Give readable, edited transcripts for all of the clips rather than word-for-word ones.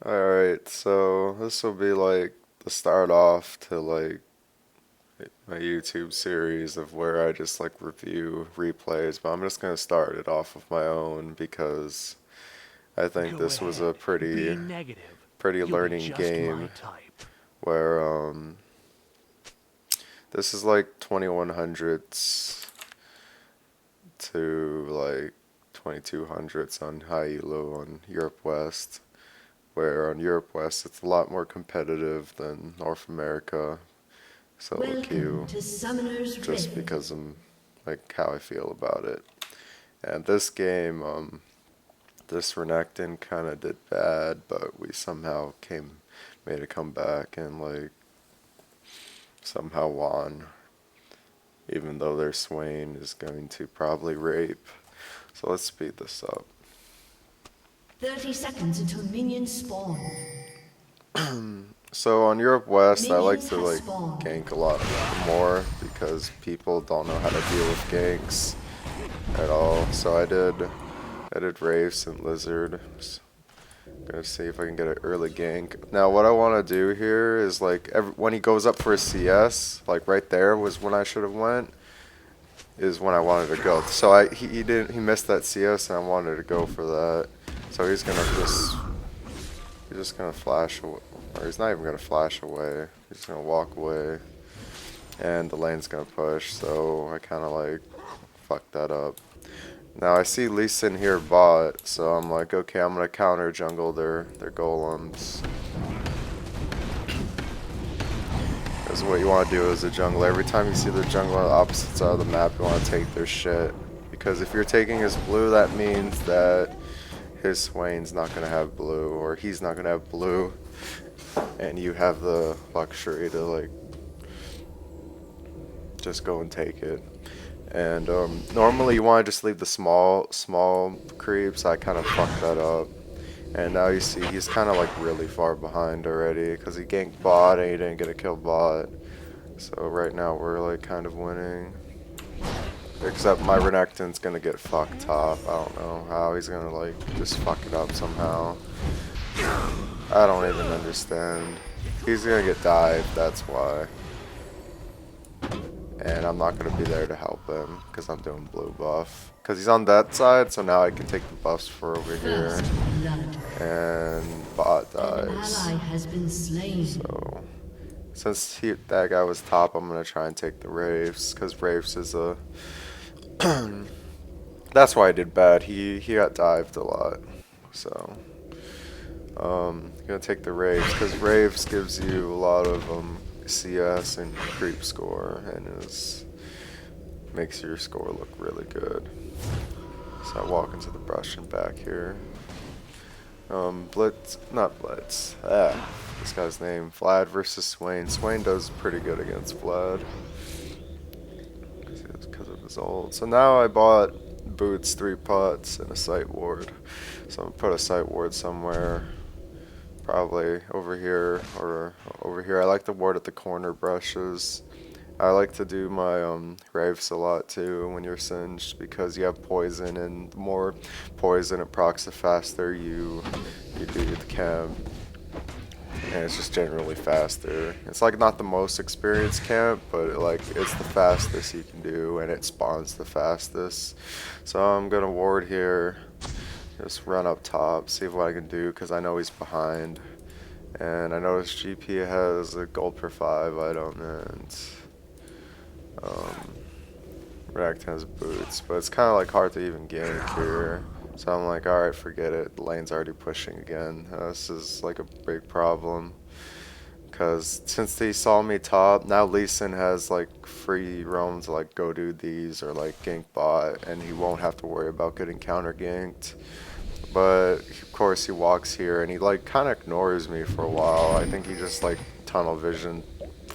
Alright, so this will be like the start off to like my YouTube series of where I just like review replays, but I'm just gonna start it off of my own because I think Go this was a ahead. Be pretty negative. pretty You'll be learning just my game type. where this is like 2100s to like 2200s on high elo on Europe West, where on Europe West it's a lot more competitive than North America. Solo Welcome queue, to Summoner's just Rift. because I'm like how I feel about it. And this game, this Renekton kind of did bad, but we somehow made a comeback and like somehow won, even though their Swain is going to probably rape. So let's speed this up. 30 seconds until minions spawn. So on Europe West, I like Minions to have like spawned. gank a lot more because people don't know how to deal with ganks at all. So I did Wraiths and Lizard. Just gonna see if I can get an early gank. Now what I want to do here is like when he goes up for a CS, like right there was when I should have went. Is when I wanted to go. So he missed that CS and I wanted to go for that. So he's just gonna flash away, or he's not even gonna flash away. He's just gonna walk away, and the lane's gonna push. So I kind of like fucked that up. Now I see Lee Sin here bot, so I'm like, okay, I'm gonna counter jungle their golems. Because what you want to do as a jungler, every time you see the jungler on the opposite side of the map, you want to take their shit. Because if you're taking his blue, that means that his Swain's not going to have blue, or he's not going to have blue, and you have the luxury to like just go and take it. And normally you want to just leave the small creeps. I kind of fucked that up. And now you see he's kind of like really far behind already because he ganked bot and he didn't get a kill bot. So right now we're like kind of winning. Except my Renekton's gonna get fucked top. I don't know how he's gonna like just fuck it up somehow. I don't even understand. He's gonna get dived, that's why. And I'm not gonna be there to help him because I'm doing blue buff. Because he's on that side, so now I can take the buffs for over here. First blood. And bot An dies. ally has been slain. So since that guy was top, I'm gonna try and take the Wraiths because Wraiths is a. That's why I did bad. He got dived a lot. So gonna take the Wraiths because Wraiths gives you a lot of CS and creep score and makes your score look really good. So I walk into the brush and back here. Blitz, not Blitz. This guy's name. Vlad versus Swain. Swain does pretty good against Vlad because of his ult. So now I bought boots, 3 pots, and a sight ward. So I'm gonna put a sight ward somewhere. Probably over here or over here. I like to ward at the corner brushes. I like to do my Wraiths a lot too when you're singed because you have poison, and the more poison it procs, the faster you do the camp. And it's just generally faster. It's like not the most experienced camp, but it's the fastest you can do, and it spawns the fastest. So I'm gonna ward here, just run up top, see what I can do, because I know he's behind. And I notice GP has a gold per 5 item, and React has boots, but it's kind of like hard to even gank here. So I'm like, alright, forget it. The lane's already pushing again. This is like a big problem. Because since he saw me top, now Lee Sin has like free roam to like go do these or like gank bot, and he won't have to worry about getting counter ganked. But of course he walks here and he like kind of ignores me for a while. I think he just like tunnel vision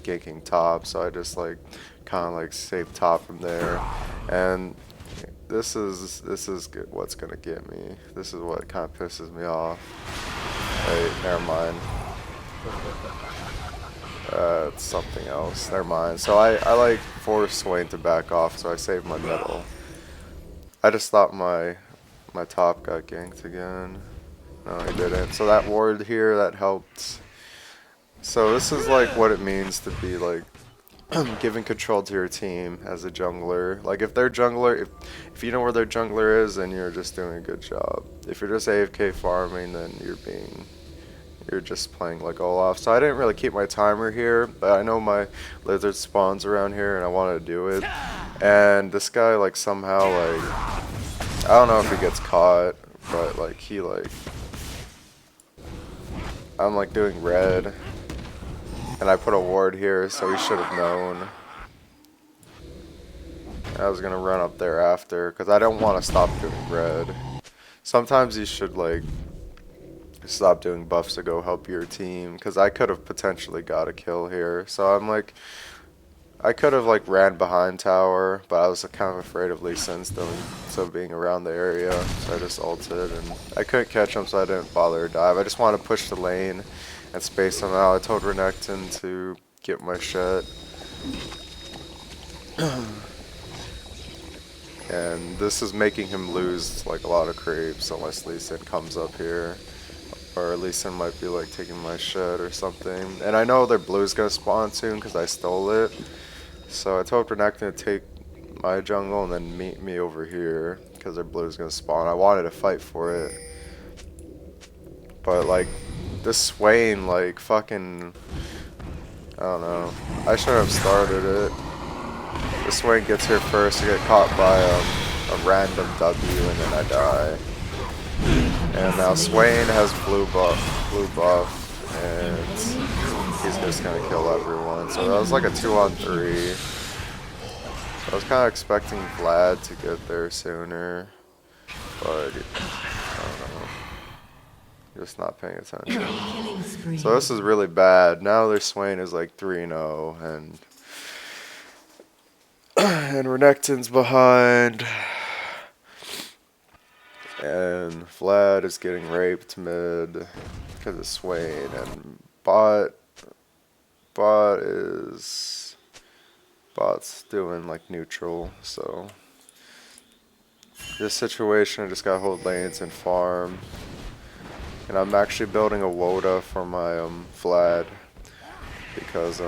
ganking top, so I just like kind of like save top from there. And this is what's gonna get me. This is what kind of pisses me off. Wait, never mind. It's something else. Never mind. So I like forced Swain to back off, so I saved my middle. I just thought my top got ganked again. No, he didn't. So that ward here, that helped. So this is like what it means to be like giving control to your team as a jungler. Like if their jungler, if you know where their jungler is, then you're just doing a good job. If you're just AFK farming, then you're just playing like Olaf. So I didn't really keep my timer here, but I know my lizard spawns around here and I wanted to do it. And this guy like somehow like, I don't know if he gets caught, but like he like, I'm like doing red. And I put a ward here, so he should have known. I was gonna run up there after, because I don't want to stop doing red. Sometimes you should like stop doing buffs to go help your team, because I could have potentially got a kill here. So I'm like, I could have like ran behind tower, but I was kind of afraid of Lee Sin still being around the area, so I just ulted, and I couldn't catch him, so I didn't bother to dive. I just wanted to push the lane and space him out. I told Renekton to get my shit. And this is making him lose like a lot of creeps unless Lee Sin comes up here. Or Lee Sin might be like taking my shit or something. And I know their blue's gonna spawn soon because I stole it. So I told Renekton to take my jungle and then meet me over here because their blue's gonna spawn. I wanted to fight for it. But like, this Swain, like, fucking, I don't know. I shouldn't have started it. This Swain gets here first to get caught by a random W and then I die. And now Swain has blue buff, and he's just gonna kill everyone. So that was like a 2-on-3. I was kind of expecting Vlad to get there sooner, but I don't know. Just not paying attention. So this is really bad. Now their Swain is like 3-0 and Renekton's behind. And Vlad is getting raped mid because of Swain, and bot's doing like neutral. So this situation, I just gotta hold lanes and farm. And I'm actually building a Woda for my Vlad because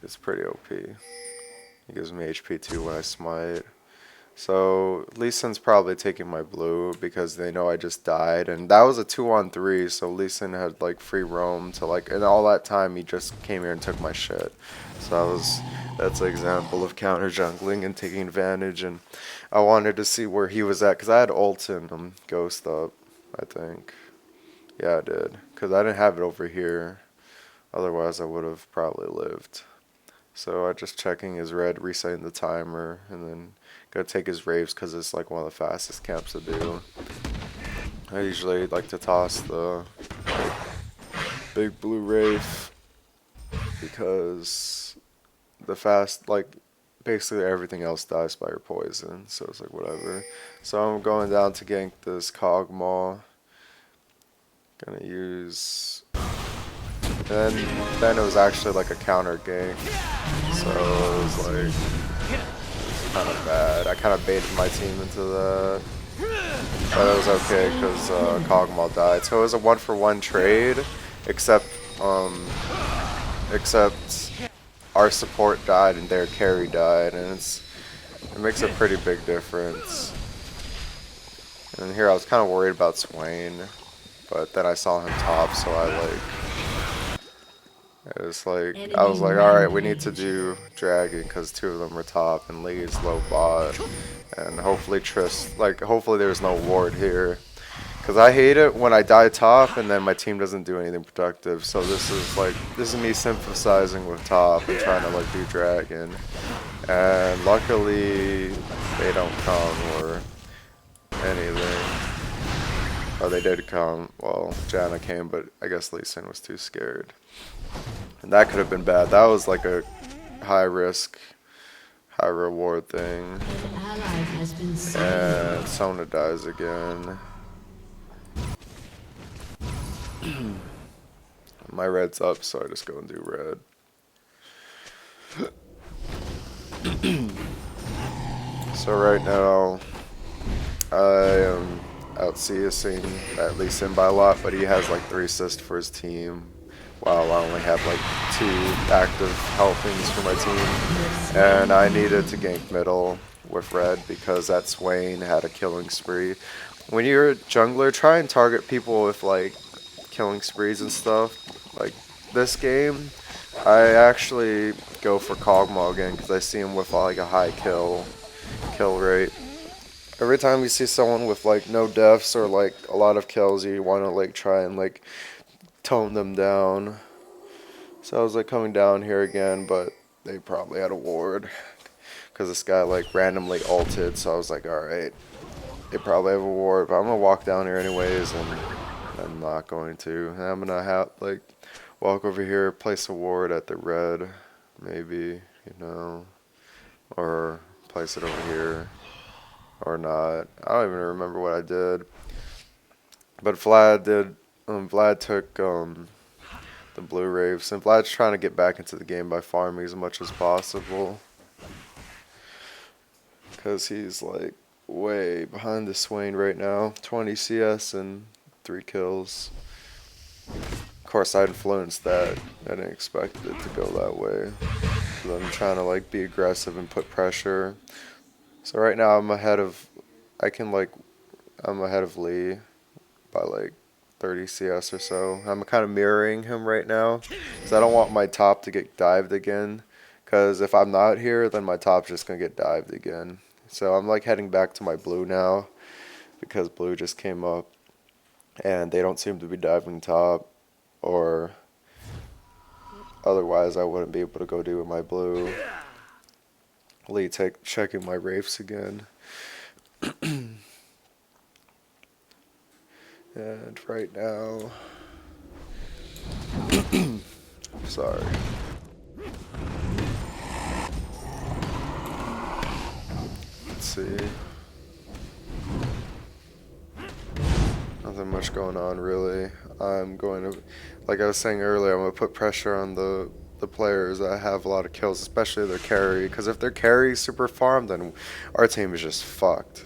it's pretty OP. It gives me HP 2 when I smite. So Lee Sin's probably taking my blue because they know I just died, and that was a 2-on-3. So Lee Sin had like free roam to like, and all that time he just came here and took my shit. So that's an example of counter jungling and taking advantage. And I wanted to see where he was at because I had ult and ghost up, I think. Yeah, I did because I didn't have it over here. Otherwise, I would have probably lived. So I just checking his red, resetting the timer, and then gotta take his raves because it's like one of the fastest camps to do. I usually like to toss the big blue rave because the fast, like basically everything else dies by your poison, so it's like whatever. So I'm going down to gank this Cogmaw. Gonna use, and then it was actually like a counter gank, so it was like kind of bad. I kind of baited my team into that, but it was okay because Cogmaw died. So it was a 1-for-1 trade, except our support died and their carry died, and it makes a pretty big difference. And here I was kind of worried about Swain, but then I saw him top, so I was like, alright, we need to do Dragon because 2 of them are top and Lee is low bot. And hopefully hopefully there's no ward here. Because I hate it when I die top and then my team doesn't do anything productive. So this is me sympathizing with top and trying to like do Dragon. And luckily they don't come or anything. Or they did come. Well, Janna came, but I guess Lee Sin was too scared. And that could have been bad. That was like a high risk, high reward thing. And Sona dies again. My red's up, so I just go and do red. So right now, I am out CSing at least him by a lot, but he has like 3 assists for his team, while I only have like 2 active helpings for my team. And I needed to gank middle with red because that Swain had a killing spree. When you're a jungler, try and target people with like killing sprees and stuff. Like this game, I actually go for Kog'Maw again because I see him with like a high kill rate. Every time you see someone with like no deaths or like a lot of kills, you want to like try and like tone them down. So I was like coming down here again, but they probably had a ward because this guy like randomly ulted. So I was like, all right, they probably have a ward, but I'm gonna walk down here anyways, and I'm not going to. And I'm gonna have like walk over here, place a ward at the red, maybe, you know, or place it over here. Or not. I don't even remember what I did. But Vlad did. Vlad took the blue raves, and Vlad's trying to get back into the game by farming as much as possible. Because he's like way behind the Swain right now. 20 CS and 3 kills. Of course, I influenced that. I didn't expect it to go that way. So I'm trying to like be aggressive and put pressure. So right now I'm ahead of Lee by like 30 CS or so. I'm kind of mirroring him right now because I don't want my top to get dived again, because if I'm not here then my top's just gonna get dived again. So I'm like heading back to my blue now because blue just came up and they don't seem to be diving top, or otherwise I wouldn't be able to go do with my blue. Lee checking my wraiths again. And right now, sorry. Let's see. Nothing much going on really. I'm going to, like I was saying earlier, I'm going to put pressure on the players that have a lot of kills, especially their carry, because if their carry is super farmed, then our team is just fucked.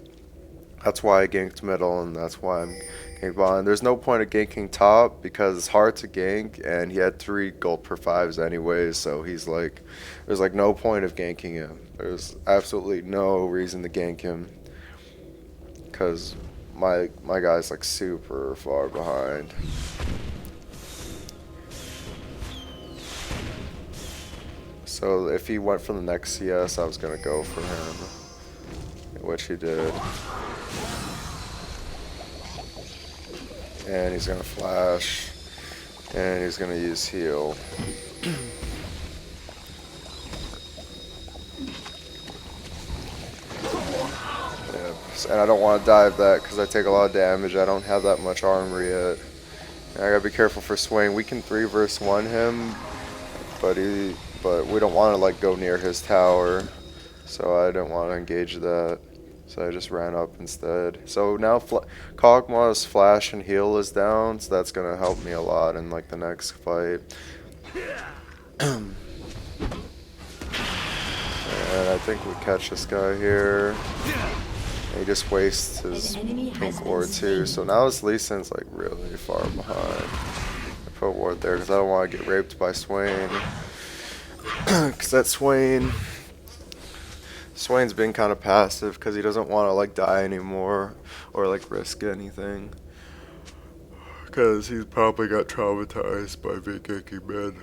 That's why I ganked middle, and that's why I'm ganking bottom. There's no point of ganking top because it's hard to gank, and he had 3 gold per 5s anyways, so he's like, there's like no point of ganking him. There's absolutely no reason to gank him because my guy's like super far behind. So if he went for the next CS, I was going to go for him, which he did. And he's going to flash, and he's going to use heal. Yep. And I don't want to dive that because I take a lot of damage. I don't have that much armor yet. And I got to be careful for Swain. We can 3 versus 1 him, but we don't want to like go near his tower, so I didn't want to engage that, so I just ran up instead. So now Kog'Maw's flash and heal is down, so that's gonna help me a lot in like the next fight. And I think we catch this guy here. And he just wastes his pink ward too, so now his Lee Sin's like really far behind. I put ward there because I don't want to get raped by Swain. Because that Swain's been kind of passive because he doesn't want to like die anymore or like risk anything, because he's probably got traumatized by ganking mid.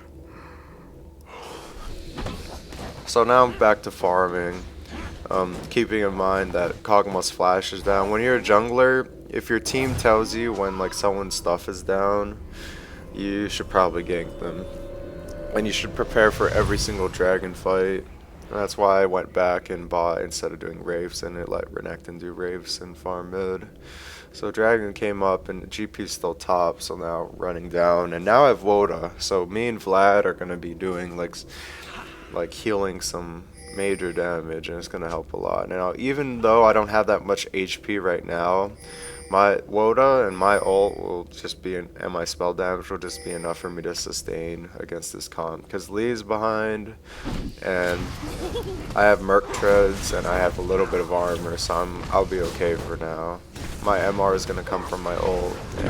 So now I'm back to farming, keeping in mind that Kog'Maw's flash is down. When you're a jungler, if your team tells you when like someone's stuff is down, you should probably gank them. And you should prepare for every single dragon fight. And that's why I went back and bought, instead of doing Wraiths, and it let Renekton do Wraiths and farm mid. So dragon came up and GP's still top, so now running down. And now I have Woda, so me and Vlad are going to be doing like healing some major damage, and it's going to help a lot. Now, even though I don't have that much HP right now, My Woda and my ult will just be, and my spell damage will just be enough for me to sustain against this comp. Because Lee's behind, and I have Merc Treads, and I have a little bit of armor, so I'll be okay for now. My MR is gonna come from my ult, and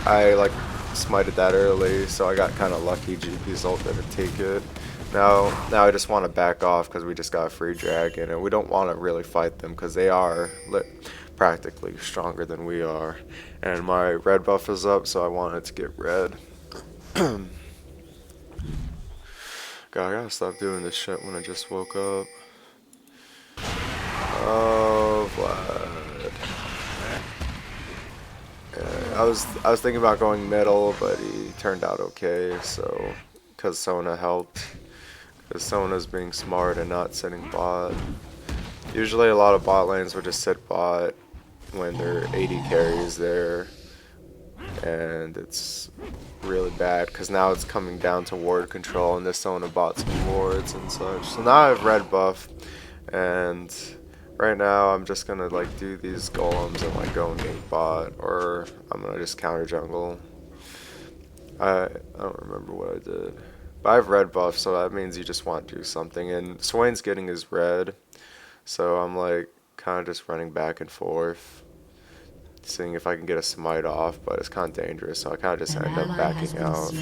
I like smited that early, so I got kind of lucky. GP's ult didn't take it. Now I just want to back off because we just got a free dragon, and we don't want to really fight them because they are practically stronger than we are. And my red buff is up, so I wanted to get red. God, I gotta stop doing this shit when I just woke up. Oh, Vlad. Yeah, I was thinking about going middle, but he turned out okay. So, because Sona helped. Because Sona's being smart and not sitting bot. Usually a lot of bot lanes will just sit bot when their AD carries there. And it's really bad because now it's coming down to ward control, and this Sona bought some wards and such. So now I have red buff, and right now I'm just gonna like do these golems and like go and gank bot, or I'm gonna just counter jungle. I don't remember what I did. But I have red buff, so that means you just want to do something. And Swain's getting his red, so I'm like kind of just running back and forth, seeing if I can get a smite off, but it's kind of dangerous, so I kind of just end up backing out.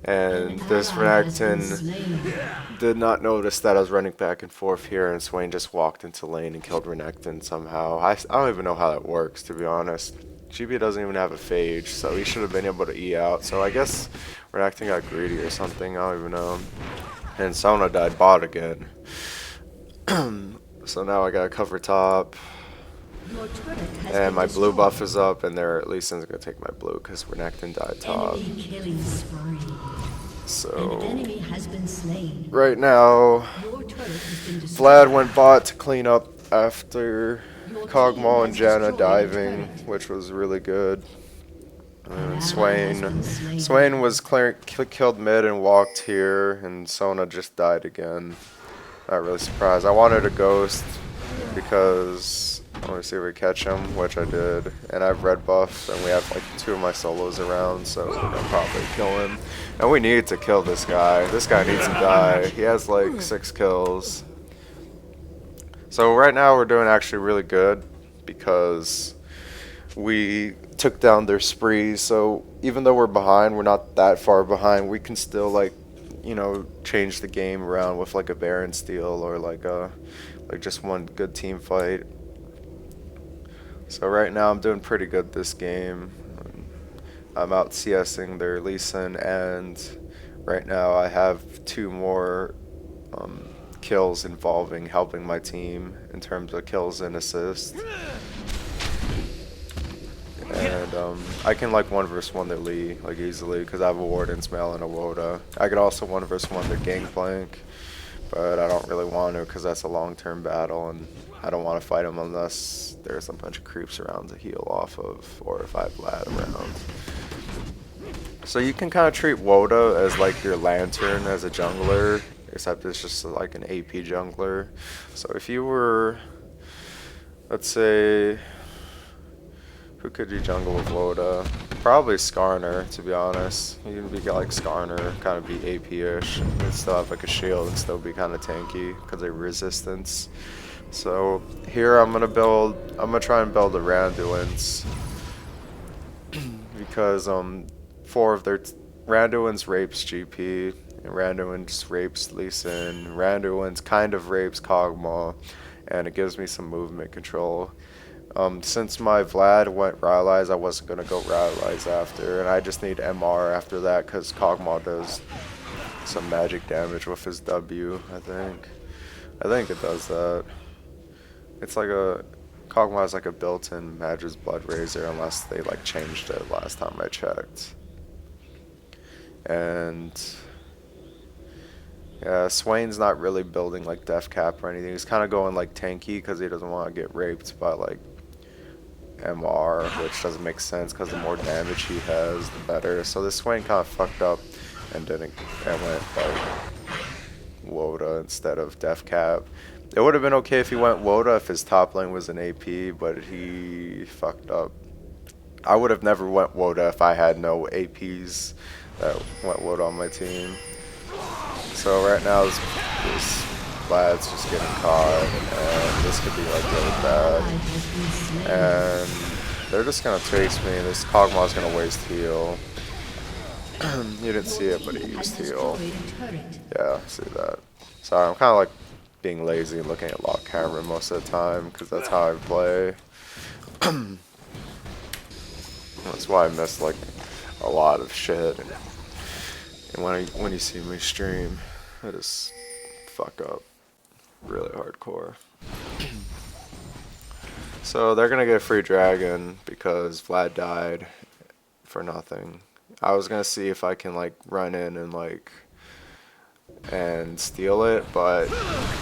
And this Renekton did not notice that I was running back and forth here, and Swain just walked into lane and killed Renekton somehow. I don't even know how that works, to be honest. GB doesn't even have a phage, so he should have been able to E out. So I guess Renekton got greedy or something, I don't even know. And Sona died bot again. So now I gotta cover top. And my blue buff is up, and their Lee Sin's gonna take my blue because Renekton died top. So right now, Vlad went bot to clean up after Kog'Maw and Janna diving, which was really good. And Swain was killed mid and walked here, and Sona just died again. Not really surprised. I wanted a ghost because I want to see if we catch him, which I did. And I have red buff, and we have like 2 of my solos around, so we're gonna probably kill him. And we need to kill this guy. This guy needs to die. He has like 6 kills. So right now we're doing actually really good because we took down their spree. So even though we're behind, we're not that far behind. We can still like, you know, change the game around with like a Baron steal or like just one good team fight. So right now I'm doing pretty good this game. I'm out CSing their Lee Sin, and right now I have 2 more kills involving helping my team in terms of kills and assists. And I can like 1v1 their Lee like easily because I have a Warden Smell and a Woda. I could also 1v1 their Gangplank, but I don't really want to because that's a long-term battle, and I don't want to fight them unless there's a bunch of creeps around to heal off of, or if I have Vlad around. So you can kind of treat Woda as like your lantern as a jungler, except it's just like an AP jungler. So if you were, let's say, who could you jungle with Woda? Probably Skarner, to be honest. You can be like Skarner, kind of be AP-ish, and still have like a shield and still be kind of tanky because of resistance. So here I'm gonna try and build a Randuin's because 4 of their Randuin's rapes GP, and Randuin's rapes Lee Sin, Randuin's kind of rapes Kog'Maw, and it gives me some movement control. Since my Vlad went Rylai's, I wasn't going to go Rylai's after, and I just need MR after that because Kog'Maw does some magic damage with his W, I think. I think it does that. It's like Kog'Maw has like a built-in Mage's Blood Razor unless they like changed it last time I checked. And yeah, Swain's not really building like Death Cap or anything. He's kind of going like tanky because he doesn't want to get raped by like MR, which doesn't make sense because the more damage he has, the better. So this Swain kind of fucked up and went like Woda instead of Death Cap. It would have been okay if he went Woda if his top lane was an AP, but he fucked up. I would have never went Woda if I had no APs that went Woda on my team. So right now this Vlad's just getting caught, and this could be like really bad. And they're just gonna chase me. This Kog'Maw's gonna waste heal. You didn't see it, but he used heal. Yeah, see that. Sorry, I'm kind of like being lazy and looking at lock camera most of the time because that's how I play. That's why I miss like a lot of shit. And when you see me stream, I just fuck up really hardcore. So they're gonna get a free dragon because Vlad died for nothing. I was gonna see if I can like run in and like and steal it, but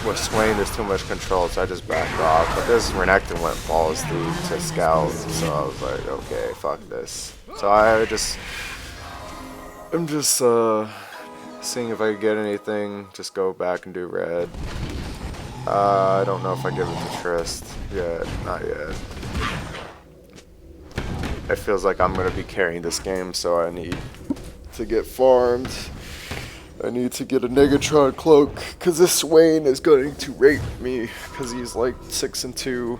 with Swain there's too much control, so I just backed off. But this Renekton went balls deep to scout, so I was like, okay, fuck this. So I'm just seeing if I can get anything. Just go back and do red. I don't know if I give it to Trist yet. Not yet. It feels like I'm gonna be carrying this game, so I need to get farmed. I need to get a Negatron cloak, because this Swain is going to rape me, because he's like 6-2,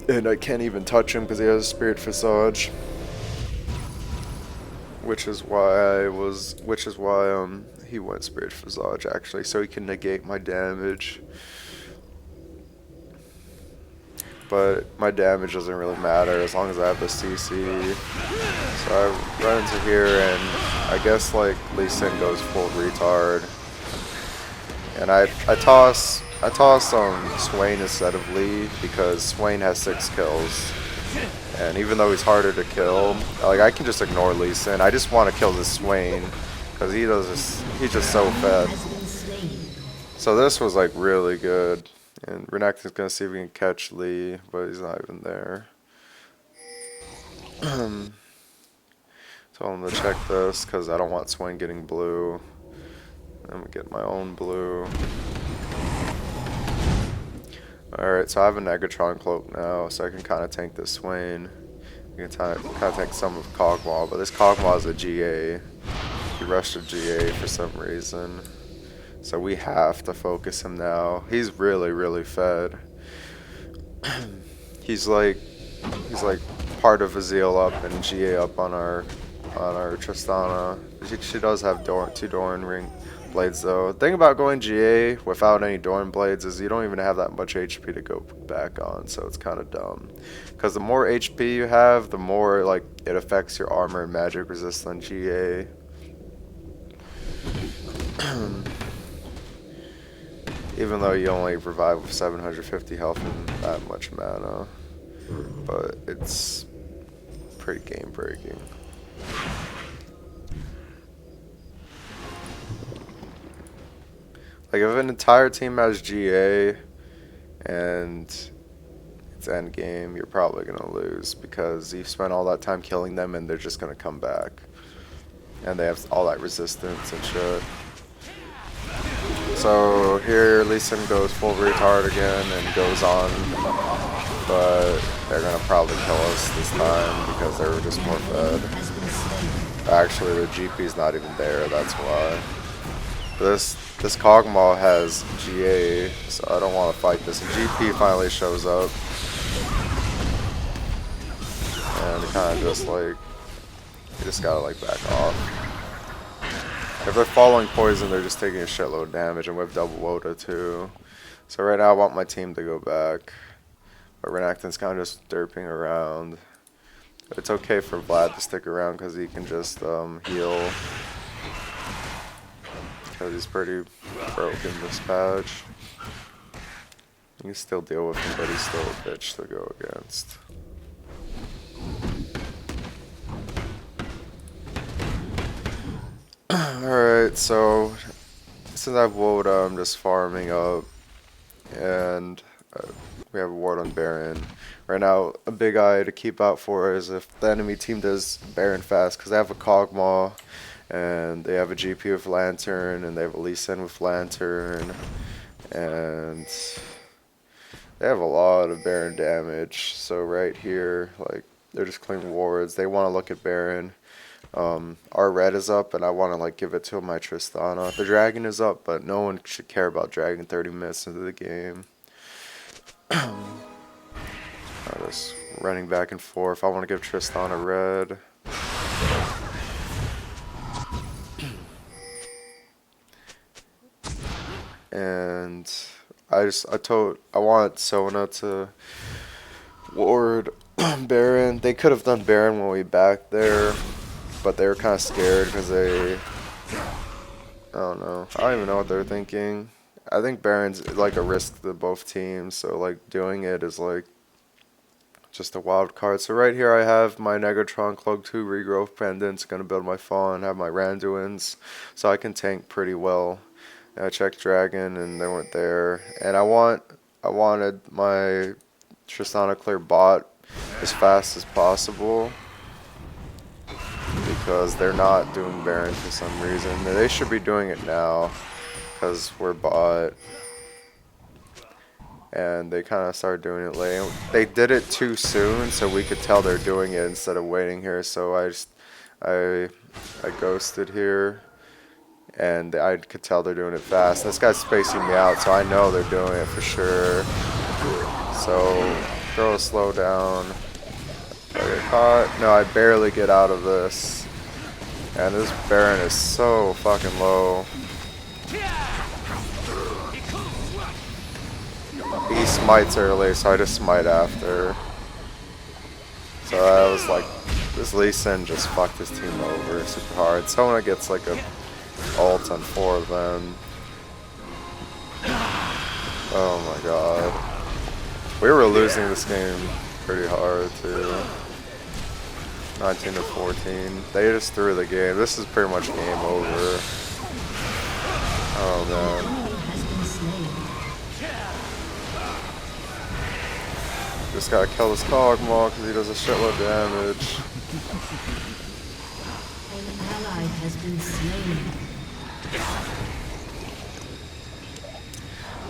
and I can't even touch him because he has a Spirit Visage. Which is why he went Spirit Visage actually, so he can negate my damage. But my damage doesn't really matter as long as I have the CC. So I run into here and I guess like Lee Sin goes full retard. And I toss Swain instead of Lee because Swain has 6 kills. And even though he's harder to kill, like I can just ignore Lee Sin. I just want to kill this Swain because he's just so fed. So this was like really good. And Renekton's gonna see if we can catch Lee, but he's not even there. Tell him to check this because I don't want Swain getting blue. I'm gonna get my own blue. Alright, so I have a Negatron cloak now, so I can kind of tank this Swain. I can kind of tank some of Kog'Maw, but this Kog'Maw is a GA. He rushed a GA for some reason. So we have to focus him now. He's really fed. he's like part of Azeel up and GA up on our Tristana. She does have 2 Doran ring blades though. The thing about going GA without any Doran blades is you don't even have that much HP to go back on, so it's kind of dumb. Because the more HP you have, the more like it affects your armor and magic resist on GA. Even though you only revive with 750 health and that much mana. But it's pretty game breaking. Like if an entire team has GA and it's end game, you're probably gonna lose because you spent all that time killing them and they're just gonna come back. And they have all that resistance and shit. So here Lee Sin goes full retard again and goes on, but they're gonna probably kill us this time because they were just more fed. Actually the GP's not even there, that's why. This Kog'Maw has GA, so I don't want to fight this. And GP finally shows up. And he kind of just like, you just gotta like back off. If they're following poison, they're just taking a shitload of damage, and we have double Woda too. So right now I want my team to go back. But Renekton's kind of just derping around. It's okay for Vlad to stick around because he can just heal. Because he's pretty broken this patch. You can still deal with him, but he's still a bitch to go against. Alright, so since I've Woda, I'm just farming up, and we have a ward on Baron. Right now, a big eye to keep out for is if the enemy team does Baron fast, because they have a Kog'Maw, and they have a GP with Lantern, and they have a Lee Sin with Lantern, and They have a lot of Baron damage. So right here, like, they're just clearing wards. They want to look at Baron. Our red is up, and I want to like give it to my Tristana. The dragon is up, but no one should care about dragon 30 minutes into the game. I'm just running back and forth. I want to give Tristana red. And I want Sona to ward Baron. They could have done Baron when we backed there, but they were kind of scared because I don't know. I don't even know what they're thinking. I think Baron's like a risk to both teams, so like doing it is like just a wild card. So right here I have my Negatron Cloak 2 Regrowth Pendants, gonna build my Fawn, have my Randuins, so I can tank pretty well. And I checked Dragon and they weren't there. And I wanted my Tristana clear bot as fast as possible, because they're not doing Baron for some reason. They should be doing it now, because we're bot. And they kind of started doing it late. They did it too soon, so we could tell they're doing it instead of waiting here. So I ghosted here, and I could tell they're doing it fast. This guy's spacing me out, so I know they're doing it for sure. So girl, slow down. I get caught. No, I barely get out of this. And this Baron is so fucking low. He smites early, so I just smite after. So I was like, this Lee Sin just fucked his team over super hard. Sona gets like a ult on 4 of them. Oh my god. We were losing this game pretty hard too. 19 to 14. They just threw the game. This is pretty much game over. Oh man. Just gotta kill this Cogmaw because he does a shitload of damage. An ally has been slain.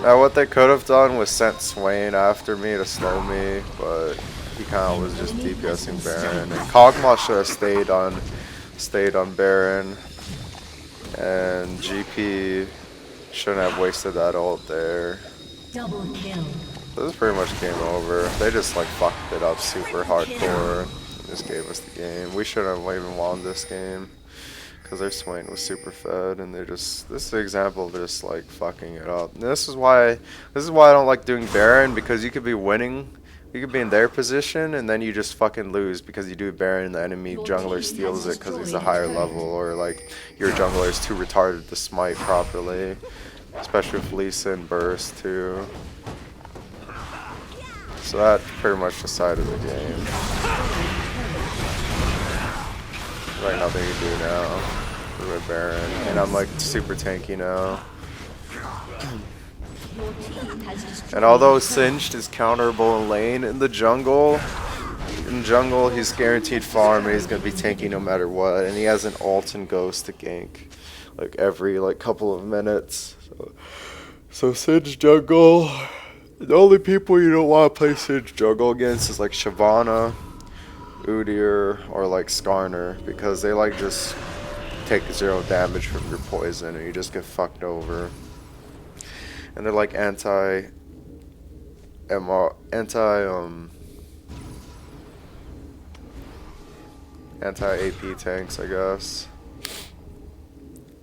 Now what they could have done was sent Swain after me to slow me, but he kind of was just DPSing Baron. And Cogmaw should have stayed on Baron, and GP shouldn't have wasted that ult there. Double kill. This is pretty much game over. They just like fucked it up super hardcore and just gave us the game. We shouldn't have even won this game because their Swain was super fed, and they just, this is an example of just like fucking it up. And this is why I don't like doing Baron, because you could be winning, you could be in their position and then you just fucking lose because you do Baron and the enemy jungler steals it because he's a higher level, or like your jungler is too retarded to smite properly, especially with Lee Sin burst too. So that pretty much decided the game. Like nothing to do now with Baron, and I'm like super tanky now. And although Singed is counterable in lane, in jungle he's guaranteed farm and he's gonna be tanky no matter what. And he has an ult and ghost to gank like every like couple of minutes. So Singed jungle. The only people you don't want to play Singed jungle against is like Shyvana, Udyr, or like Skarner, because they like just take 0 damage from your poison and you just get fucked over. And they're like anti AP tanks, I guess.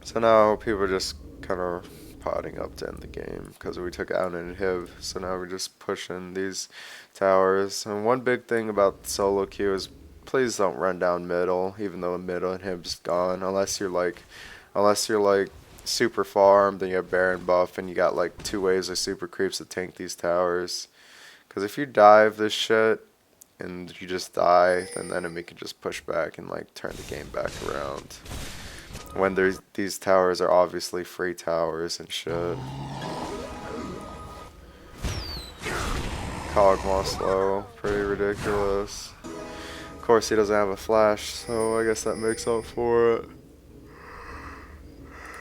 So now people are just kind of potting up to end the game because we took out an inhib. So now we're just pushing these towers. And one big thing about solo queue is please don't run down middle, even though the middle inhib's gone, unless you're like super farmed, then you have Baron buff and you got like 2 waves of super creeps to tank these towers. Because if you dive this shit and you just die, then the enemy can just push back and like turn the game back around. When these towers are obviously free towers and shit. Cogmaw slow, pretty ridiculous. Of course he doesn't have a flash, so I guess that makes up for it.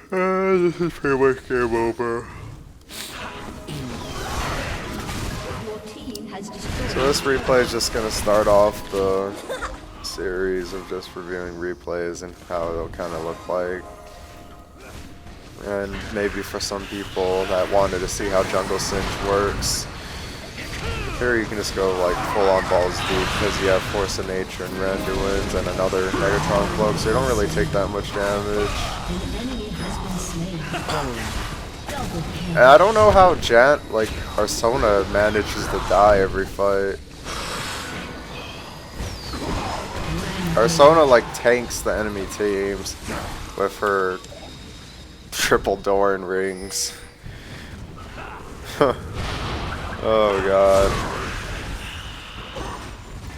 This is pretty much game over. Your has destroyed. So this replay is just gonna start off the series of just reviewing replays and how it'll kind of look like. And maybe for some people that wanted to see how jungle singe works, here you can just go like full on balls deep because you have Force of Nature and Randuin's and another Megatron Cloak, so you don't really take that much damage. An enemy has been slain. Double kill. And I don't know how like Arsona manages to die every fight. Arsona like tanks the enemy teams with her triple door and rings. Oh god.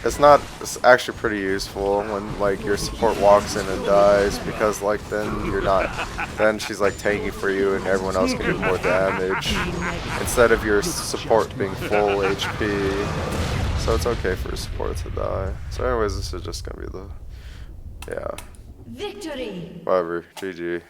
It's actually pretty useful when like your support walks in and dies because like then she's like tanky for you and everyone else can do more damage instead of your support being full HP. So it's okay for your support to die. So anyways, this is just gonna be the, yeah. Victory. Whatever, GG.